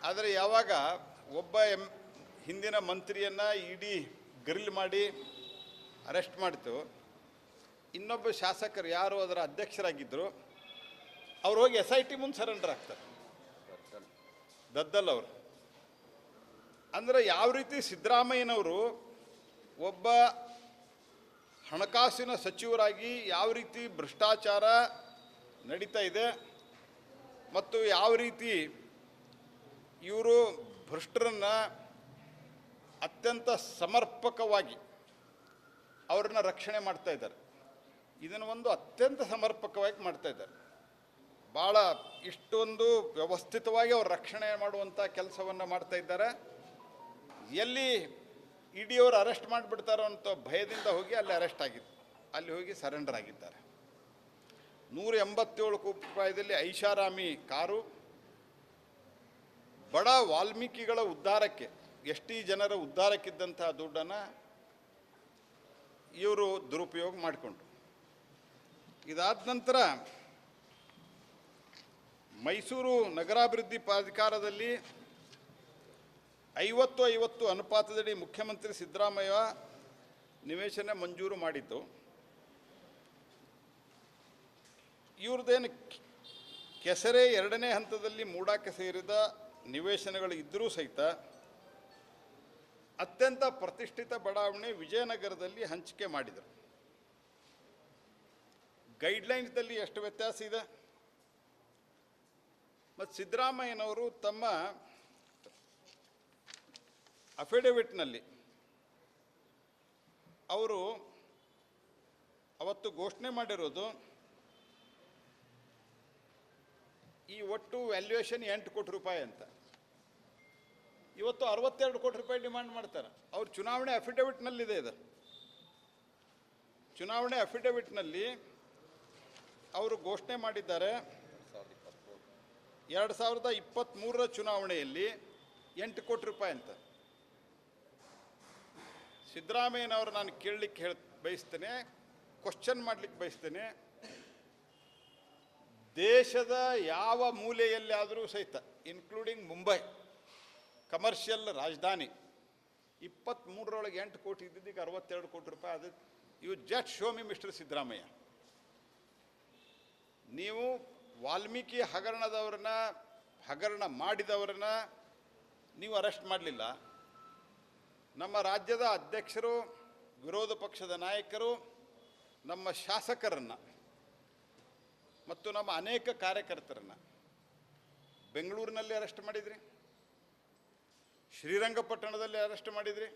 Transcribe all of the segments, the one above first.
ಆದರೆ ಯಾವಾಗ ಒಬ್ಬ ಹಿಂದಿನ ಮಂತ್ರಿಯನ್ನು ಇಡಿ ಗ್ರಿಲ್ ಮಾಡಿ ಅರೆಸ್ಟ್ ಮಾಡಿತು, ಇನ್ನೊಬ್ಬ ಶಾಸಕರು ಯಾರು ಅದರ ಅಧ್ಯಕ್ಷರಾಗಿದ್ದರು ಅವ್ರು ಹೋಗಿ SIT ಮುಂದೆ ಸರೆಂಡರ್ ಆಗ್ತಾರೆ. ದದ್ದಲ್ ಅವರು. ಅಂದರೆ ಯಾವ ರೀತಿ ಸಿದ್ದರಾಮಯ್ಯನವರು ಒಬ್ಬ ಹಣಕಾಸಿನ ಸಚಿವರಾಗಿ ಯಾವ ರೀತಿ ಭ್ರಷ್ಟಾಚಾರ ನಡೀತಾ ಇದೆ ಮತ್ತು ಯಾವ ರೀತಿ ಇವರು ಭ್ರಷ್ಟರನ್ನು ಅತ್ಯಂತ ಸಮರ್ಪಕವಾಗಿ ಅವರನ್ನು ರಕ್ಷಣೆ ಮಾಡ್ತಾ ಇದ್ದಾರೆ. ಇದನ್ನು ಒಂದು ಅತ್ಯಂತ ಸಮರ್ಪಕವಾಗಿ ಮಾಡ್ತಾ ಇದ್ದಾರೆ. ಭಾಳ ಇಷ್ಟೊಂದು ವ್ಯವಸ್ಥಿತವಾಗಿ ಅವರು ರಕ್ಷಣೆ ಮಾಡುವಂಥ ಕೆಲಸವನ್ನು ಮಾಡ್ತಾ ಇದ್ದಾರೆ. ಎಲ್ಲಿ ಇಡಿಯವರು ಅರೆಸ್ಟ್ ಮಾಡಿಬಿಡ್ತಾರೋ ಅಂತ ಭಯದಿಂದ ಹೋಗಿ ಅಲ್ಲಿ ಅರೆಸ್ಟ್ ಆಗಿದ್ದು, ಅಲ್ಲಿ ಹೋಗಿ ಸರೆಂಡರ್ ಆಗಿದ್ದಾರೆ. 187 ಕೋಟಿ ರೂಪಾಯಿದಲ್ಲಿ ಐಷಾರಾಮಿ ಕಾರು, ಬಡ ವಾಲ್ಮೀಕಿಗಳ ಉದ್ಧಾರಕ್ಕೆ, ST ಜನರ ಉದ್ಧಾರಕ್ಕಿದ್ದಂಥ ದುಡ್ಡನ್ನು ಇವರು ದುರುಪಯೋಗ ಮಾಡಿಕೊಂಡ್ರು. ಇದಾದ ನಂತರ ಮೈಸೂರು ನಗರಾಭಿವೃದ್ಧಿ ಪ್ರಾಧಿಕಾರದಲ್ಲಿ 50-50 ಅನುಪಾತದಡಿ ಮುಖ್ಯಮಂತ್ರಿ ಸಿದ್ದರಾಮಯ್ಯ ನಿವೇಶನ ಮಂಜೂರು ಮಾಡಿದ್ದು. ಇವ್ರದ್ದೇನು ಕೆಸರೆ 2ನೇ ಹಂತದಲ್ಲಿ ಮೂಡಕ್ಕೆ ಸೇರಿದ ನಿವೇಶನಗಳು ಇದ್ದರೂ ಸಹಿತ ಅತ್ಯಂತ ಪ್ರತಿಷ್ಠಿತ ಬಡಾವಣೆ ವಿಜಯನಗರದಲ್ಲಿ ಹಂಚಿಕೆ ಮಾಡಿದರು. ಗೈಡ್ಲೈನ್ಸ್ದಲ್ಲಿ ಎಷ್ಟು ವ್ಯತ್ಯಾಸ ಇದೆ. ಮತ್ತು ಸಿದ್ದರಾಮಯ್ಯನವರು ತಮ್ಮ ಅಫಿಡವಿಟ್ನಲ್ಲಿ ಅವರು ಅವತ್ತು ಘೋಷಣೆ ಮಾಡಿರೋದು ಈ ಒಟ್ಟು ವ್ಯಾಲ್ಯೂಯೇಷನ್ 8 ಕೋಟಿ ರೂಪಾಯಿ ಅಂತ. ಇವತ್ತು 62 ಕೋಟಿ ರೂಪಾಯಿ ಡಿಮಾಂಡ್ ಮಾಡ್ತಾರೆ. ಅವ್ರ ಚುನಾವಣೆ ಅಫಿಡವಿಟ್ನಲ್ಲಿದೆ. ಇದು ಚುನಾವಣೆ ಅಫಿಡವಿಟ್ನಲ್ಲಿ ಅವರು ಘೋಷಣೆ ಮಾಡಿದ್ದಾರೆ 2023ರ ಚುನಾವಣೆಯಲ್ಲಿ 8 ಕೋಟಿ ರೂಪಾಯಿ ಅಂತ. ಸಿದ್ದರಾಮಯ್ಯನವರು ನಾನು ಕೇಳಲಿಕ್ಕೆ ಬಯಸ್ತೇನೆ, ಕ್ವಶನ್ ಮಾಡಲಿಕ್ಕೆ ಬಯಸ್ತೇನೆ. ದೇಶದ ಯಾವ ಮೂಲೆಯಲ್ಲಿ ಆದರೂ ಸಹಿತ, ಇನ್ಕ್ಲೂಡಿಂಗ್ ಮುಂಬೈ ಕಮರ್ಷಿಯಲ್ ರಾಜಧಾನಿ, 23ರೊಳಗೆ 8 ಕೋಟಿ ಇದ್ದಿದ್ದೀಗ 62 ಕೋಟಿ ರೂಪಾಯಿ. ಅದು you just show me mister Siddaramaiah. ನೀವು ವಾಲ್ಮೀಕಿ ಹಗರಣ ಮಾಡಿದವರನ್ನ ನೀವು ಅರೆಸ್ಟ್ ಮಾಡಲಿಲ್ಲ. ನಮ್ಮ ರಾಜ್ಯದ ಅಧ್ಯಕ್ಷರು, ವಿರೋಧ ಪಕ್ಷದ ನಾಯಕರು, ನಮ್ಮ ಶಾಸಕರನ್ನು ಮತ್ತು ನಮ್ಮ ಅನೇಕ ಕಾರ್ಯಕರ್ತರನ್ನು ಬೆಂಗಳೂರಿನಲ್ಲಿ ಅರೆಸ್ಟ್ ಮಾಡಿದ್ರಿ, ಶ್ರೀರಂಗಪಟ್ಟಣದಲ್ಲಿ ಅರೆಸ್ಟ್ ಮಾಡಿದ್ರಿ,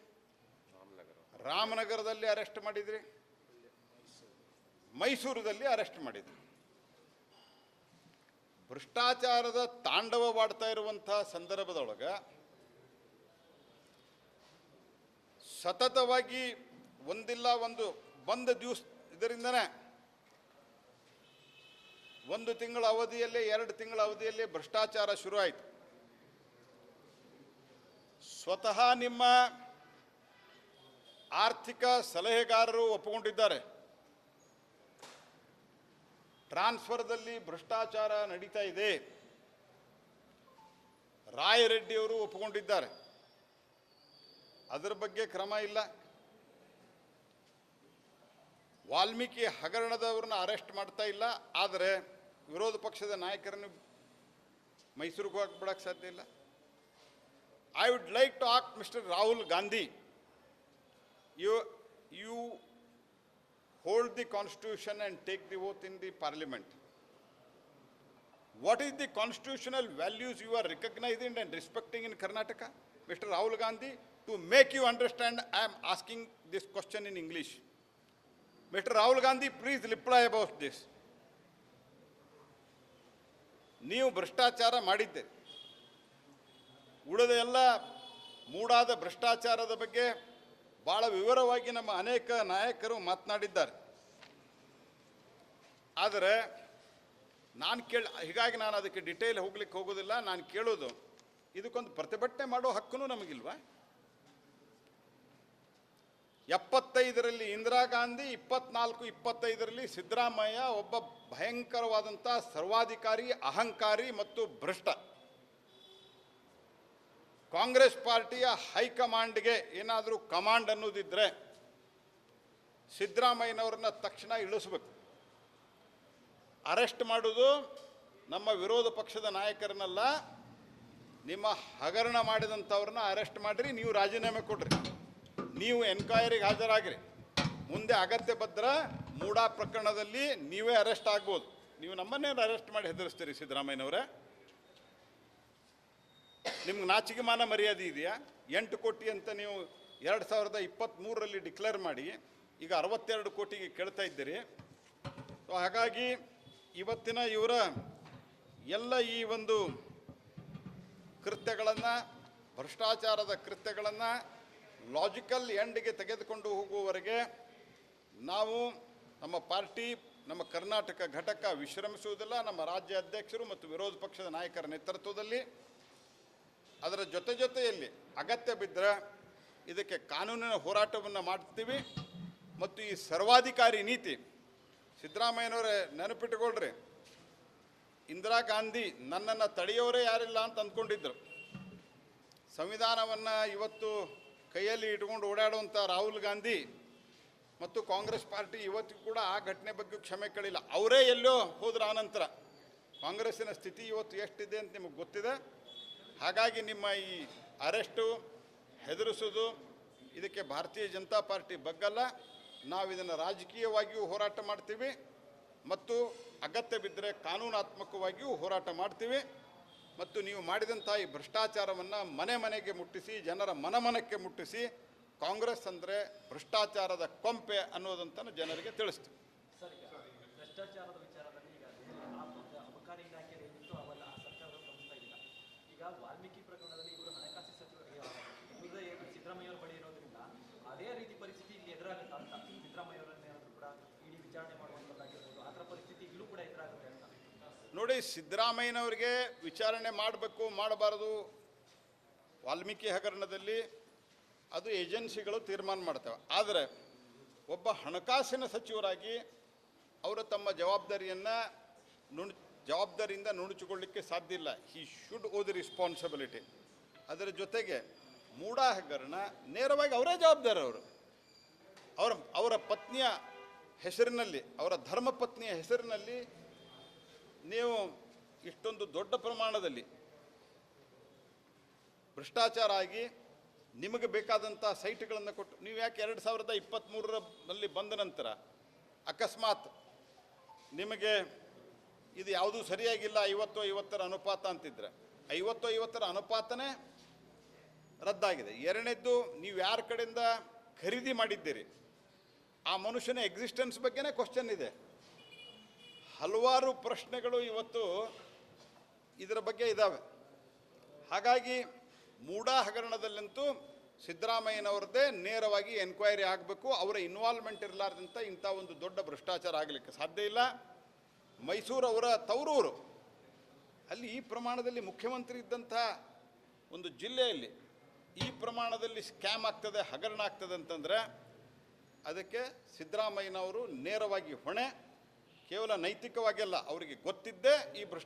ರಾಮನಗರದಲ್ಲಿ ಅರೆಸ್ಟ್ ಮಾಡಿದ್ರಿ, ಮೈಸೂರಲ್ಲಿ ಅರೆಸ್ಟ್ ಮಾಡಿದ್ರಿ. ಭ್ರಷ್ಟಾಚಾರದ ತಾಂಡವವಾಡ್ತಾ ಇರುವಂಥ ಸಂದರ್ಭದೊಳಗೆ ಸತತವಾಗಿ ಒಂದಿಲ್ಲ ಒಂದು ಬಂದ ದಿವಸ ಇದರಿಂದನೇ 1 ತಿಂಗಳ ಅವಧಿಯಲ್ಲೇ 2 ತಿಂಗಳ ಅವಧಿಯಲ್ಲೇ ಭ್ರಷ್ಟಾಚಾರ ಶುರು ಆಯಿತು. ಸ್ವತಃ ನಿಮ್ಮ ಆರ್ಥಿಕ ಸಲಹೆಗಾರರು ಒಪ್ಪಿಕೊಂಡಿದ್ದಾರೆ. ಟ್ರಾನ್ಸ್ಫರ್ದಲ್ಲಿ ಭ್ರಷ್ಟಾಚಾರ ನಡೀತಾ ಇದೆ. ರಾಯರೆಡ್ಡಿಯವರು ಒಪ್ಪಿಕೊಂಡಿದ್ದಾರೆ. ಅದರ ಬಗ್ಗೆ ಕ್ರಮ ಇಲ್ಲ. ವಾಲ್ಮೀಕಿ ಹಗರಣದವ್ರನ್ನ ಅರೆಸ್ಟ್ ಮಾಡ್ತಾ ಇಲ್ಲ. ಆದರೆ ವಿರೋಧ ಪಕ್ಷದ ನಾಯಕರನ್ನು ಮೈಸೂರಿಗೆ ಹೋಗ್ಬಿಡಕ್ಕೆ ಸಾಧ್ಯ ಇಲ್ಲ. I would like to ask mister Rahul Gandhi, you hold the constitution and take the oath in the parliament. What is the constitutional values you are recognizing and respecting in Karnataka? Mr. Rahul Gandhi, to make you understand, I am asking this question in English. Mr. Rahul Gandhi, please reply about this. ನೀವು ಭ್ರಷ್ಟಾಚಾರ ಮಾಡಿದ್ದೆ. ಉಳಿದ ಎಲ್ಲ ಮೂಡಾದ ಭ್ರಷ್ಟಾಚಾರದ ಬಗ್ಗೆ ಭಾಳ ವಿವರವಾಗಿ ನಮ್ಮ ಅನೇಕ ನಾಯಕರು ಮಾತನಾಡಿದ್ದಾರೆ. ಆದರೆ ಹೀಗಾಗಿ ನಾನು ಅದಕ್ಕೆ ಡಿಟೇಲ್ ಹೋಗ್ಲಿಕ್ಕೆ ಹೋಗೋದಿಲ್ಲ. ನಾನು ಕೇಳೋದು, ಇದಕ್ಕೊಂದು ಪ್ರತಿಭಟನೆ ಮಾಡೋ ಹಕ್ಕೂ ನಮಗಿಲ್ವಾ? 75ರಲ್ಲಿ ಇಂದಿರಾ ಗಾಂಧಿ, 24-25ರಲ್ಲಿ ಸಿದ್ದರಾಮಯ್ಯ ಒಬ್ಬ ಭಯಂಕರವಾದಂಥ ಸರ್ವಾಧಿಕಾರಿ, ಅಹಂಕಾರಿ ಮತ್ತು ಭ್ರಷ್ಟ. ಕಾಂಗ್ರೆಸ್ ಪಾರ್ಟಿಯ ಹೈಕಮಾಂಡ್ಗೆ ಏನಾದರೂ ಕಮಾಂಡ್ ಅನ್ನೋದಿದ್ದರೆ ಸಿದ್ದರಾಮಯ್ಯನವ್ರನ್ನ ತಕ್ಷಣ ಇಳಿಸ್ಬೇಕು. ಅರೆಸ್ಟ್ ಮಾಡೋದು ನಮ್ಮ ವಿರೋಧ ಪಕ್ಷದ ನಾಯಕರನ್ನೆಲ್ಲ, ನಿಮ್ಮ ಹಗರಣ ಮಾಡಿದಂಥವ್ರನ್ನ ಅರೆಸ್ಟ್ ಮಾಡಿರಿ, ನೀವು ರಾಜೀನಾಮೆ ಕೊಡ್ರಿ, ನೀವು ಎನ್ಕ್ವೈರಿಗೆ ಹಾಜರಾಗಿರಿ. ಮುಂದೆ ಅಗತ್ಯ ಬದ್ದರೆ ಮೂಡಾ ಪ್ರಕರಣದಲ್ಲಿ ನೀವೇ ಅರೆಸ್ಟ್ ಆಗ್ಬೋದು. ನೀವು ನಮ್ಮನ್ನೇನು ಅರೆಸ್ಟ್ ಮಾಡಿ ಹೆದರಿಸ್ತೀರಿ ಸಿದ್ದರಾಮಯ್ಯನವರೇ? ನಿಮ್ಗೆ ನಾಚಿಕೆ ಮಾನ ಮರ್ಯಾದೆ ಇದೆಯಾ? 8 ಕೋಟಿ ಅಂತ ನೀವು 2023ರಲ್ಲಿ ಡಿಕ್ಲೇರ್ ಮಾಡಿ ಈಗ 62 ಕೋಟಿಗೆ ಕೇಳ್ತಾ ಇದ್ದೀರಿ. ಸೊ ಹಾಗಾಗಿ ಇವತ್ತಿನ ಇವರ ಎಲ್ಲ ಈ ಒಂದು ಕೃತ್ಯಗಳನ್ನು, ಭ್ರಷ್ಟಾಚಾರದ ಕೃತ್ಯಗಳನ್ನು ಲಾಜಿಕಲ್ ಎಂಡ್ಗೆ ತೆಗೆದುಕೊಂಡು ಹೋಗುವವರೆಗೆ ನಾವು ನಮ್ಮ ಪಾರ್ಟಿ, ನಮ್ಮ ಕರ್ನಾಟಕ ಘಟಕ ವಿಶ್ರಮಿಸುವುದಿಲ್ಲ. ನಮ್ಮ ರಾಜ್ಯ ಅಧ್ಯಕ್ಷರು ಮತ್ತು ವಿರೋಧ ಪಕ್ಷದ ನಾಯಕರ ನೇತೃತ್ವದಲ್ಲಿ ಅದರ ಜೊತೆಯಲ್ಲಿ ಅಗತ್ಯ ಬಿದ್ದರೆ ಇದಕ್ಕೆ ಕಾನೂನಿನ ಹೋರಾಟವನ್ನು ಮಾಡ್ತೀವಿ. ಮತ್ತು ಈ ಸರ್ವಾಧಿಕಾರಿ ನೀತಿ, ಸಿದ್ದರಾಮಯ್ಯನವರೇ ನೆನಪಿಟ್ಟುಕೊಳ್ರಿ, ಇಂದಿರಾ ಗಾಂಧಿ ನನ್ನನ್ನು ತಡೆಯೋರೇ ಯಾರಿಲ್ಲ ಅಂತ ಅಂದ್ಕೊಂಡಿದ್ದರು. ಸಂವಿಧಾನವನ್ನು ಇವತ್ತು ಕೈಯಲ್ಲಿ ಇಟ್ಕೊಂಡು ಓಡಾಡುವಂಥ ರಾಹುಲ್ ಗಾಂಧಿ ಮತ್ತು ಕಾಂಗ್ರೆಸ್ ಪಾರ್ಟಿ ಇವತ್ತಿಗೂ ಕೂಡ ಆ ಘಟನೆ ಬಗ್ಗೆ ಕ್ಷಮೆ ಕೇಳಿಲ್ಲ. ಅವರೇ ಎಲ್ಲೋ ಹೋದ್ರ ಆನಂತರ ಕಾಂಗ್ರೆಸ್ಸಿನ ಸ್ಥಿತಿ ಇವತ್ತು ಎಷ್ಟಿದೆ ಅಂತ ನಿಮಗೆ ಗೊತ್ತಿದೆ. ಹಾಗಾಗಿ ನಿಮ್ಮ ಈ ಅರೆಸ್ಟು, ಹೆದರಿಸೋದು, ಇದಕ್ಕೆ ಭಾರತೀಯ ಜನತಾ ಪಾರ್ಟಿ ಬಗ್ಗಲ್ಲ. ನಾವು ಇದನ್ನು ರಾಜಕೀಯವಾಗಿಯೂ ಹೋರಾಟ ಮಾಡ್ತೀವಿ ಮತ್ತು ಅಗತ್ಯ ಬಿದ್ದರೆ ಕಾನೂನಾತ್ಮಕವಾಗಿಯೂ ಹೋರಾಟ ಮಾಡ್ತೀವಿ. ಮತ್ತು ನೀವು ಮಾಡಿದಂಥ ಈ ಭ್ರಷ್ಟಾಚಾರವನ್ನು ಮನೆ ಮನೆಗೆ ಮುಟ್ಟಿಸಿ, ಜನರ ಮನಮನಕ್ಕೆ ಮುಟ್ಟಿಸಿ, ಕಾಂಗ್ರೆಸ್ ಅಂದರೆ ಭ್ರಷ್ಟಾಚಾರದ ಕೊಂಪೆ ಅನ್ನೋದಂತ ಜನರಿಗೆ ತಿಳಿಸ್ತೀವಿ. ಭ್ರಷ್ಟಾಚಾರದ ವಿಚಾರದಲ್ಲಿ ಅಬಕಾರಿ ಇಲಾಖೆ ಏನಿತ್ತು ಅವೆಲ್ಲ ಸರ್ಕಾರ ಗಮನಿಸ್ತಾ ಇಲ್ಲ. ಈಗ ವಾಲ್ಮೀಕಿ ಪ್ರಕರಣದಲ್ಲಿ ಇವರು ಹಣಕಾಸು ಸಚಿವರಿಗೆ ಸಿದ್ದರಾಮಯ್ಯವ್ರ ಬಳಿ ಇರೋದ್ರಿಂದ ಅದೇ ರೀತಿ ಪರಿಸ್ಥಿತಿ ಇಲ್ಲಿ ಎದುರಾಗುತ್ತಾ ಅಂತ, ಸಿದ್ದರಾಮಯ್ಯವರನ್ನೇನಾದರೂ ಕೂಡ ಇಡೀ ವಿಚಾರಣೆ ಮಾಡುವಂಥದ್ದಾಗಿರ್ಬೋದು, ಆ ಥರ ಪರಿಸ್ಥಿತಿ ಇಲ್ಲೂ ಕೂಡ ಎದುರಾಗುತ್ತೆ ಅಂತ. ನೋಡಿ, ಸಿದ್ದರಾಮಯ್ಯನವರಿಗೆ ವಿಚಾರಣೆ ಮಾಡಬೇಕು ಮಾಡಬಾರದು ವಾಲ್ಮೀಕಿ ಹಗರಣದಲ್ಲಿ ಅದು ಏಜೆನ್ಸಿಗಳು ತೀರ್ಮಾನ ಮಾಡ್ತವೆ. ಆದರೆ ಒಬ್ಬ ಹಣಕಾಸಿನ ಸಚಿವರಾಗಿ ಅವರು ತಮ್ಮ ಜವಾಬ್ದಾರಿಯಿಂದ ನುಣುಚಿಕೊಳ್ಳಿಕ್ಕೆ ಸಾಧ್ಯ ಇಲ್ಲ. He should owe the responsibility. ಅದರ ಜೊತೆಗೆ ಮೂಡಾ ಹಗರಣ ನೇರವಾಗಿ ಅವರೇ ಜವಾಬ್ದಾರಿ. ಅವರ ಪತ್ನಿಯ ಹೆಸರಿನಲ್ಲಿ, ಅವರ ಧರ್ಮಪತ್ನಿಯ ಹೆಸರಿನಲ್ಲಿ ನೀವು ಇಷ್ಟೊಂದು ದೊಡ್ಡ ಪ್ರಮಾಣದಲ್ಲಿ ಭ್ರಷ್ಟಾಚಾರ ಆಗಿ ನಿಮಗೆ ಬೇಕಾದಂಥ ಸೈಟ್ಗಳನ್ನು ಕೊಟ್ಟು ನೀವು ಯಾಕೆ 2023ರಲ್ಲಿ ಬಂದ ನಂತರ ಅಕಸ್ಮಾತ್ ನಿಮಗೆ ಇದು ಯಾವುದೂ ಸರಿಯಾಗಿಲ್ಲ 50-50ರ ಅನುಪಾತ ಅಂತಿದ್ರೆ 50-50ರ ಅನುಪಾತನೇ ರದ್ದಾಗಿದೆ. ಎರಡನೇದ್ದು, ನೀವು ಯಾರ ಕಡೆಯಿಂದ ಖರೀದಿ ಮಾಡಿದ್ದೀರಿ ಆ ಮನುಷ್ಯನ ಎಕ್ಸಿಸ್ಟೆನ್ಸ್ ಬಗ್ಗೆನೇ ಕ್ವಶನ್ ಇದೆ. ಹಲವಾರು ಪ್ರಶ್ನೆಗಳು ಇವತ್ತು ಇದರ ಬಗ್ಗೆ ಇದ್ದಾವೆ. ಹಾಗಾಗಿ ಮೂಡಾ ಹಗರಣದಲ್ಲಂತೂ ಸಿದ್ದರಾಮಯ್ಯನವ್ರದ್ದೇ ನೇರವಾಗಿ ಎನ್ಕ್ವೈರಿ ಆಗಬೇಕು. ಅವರ ಇನ್ವಾಲ್ವ್ಮೆಂಟ್ ಇರಲಾರ್ದಂಥ ಇಂಥ ಒಂದು ದೊಡ್ಡ ಭ್ರಷ್ಟಾಚಾರ ಆಗಲಿಕ್ಕೆ ಸಾಧ್ಯ ಇಲ್ಲ. ಮೈಸೂರು ಅವರ ತವರೂರು, ಅಲ್ಲಿ ಈ ಪ್ರಮಾಣದಲ್ಲಿ ಮುಖ್ಯಮಂತ್ರಿ ಇದ್ದಂಥ ಒಂದು ಜಿಲ್ಲೆಯಲ್ಲಿ ಈ ಪ್ರಮಾಣದಲ್ಲಿ ಸ್ಕ್ಯಾಮ್ ಆಗ್ತದೆ, ಹಗರಣ ಆಗ್ತದೆ ಅಂತಂದರೆ ಅದಕ್ಕೆ ಸಿದ್ದರಾಮಯ್ಯನವರು ನೇರವಾಗಿ ಹೊಣೆ. ಕೇವಲ ನೈತಿಕವಾಗಿಲ್ಲ, ಅವರಿಗೆ ಗೊತ್ತಿದ್ದೇ ಈ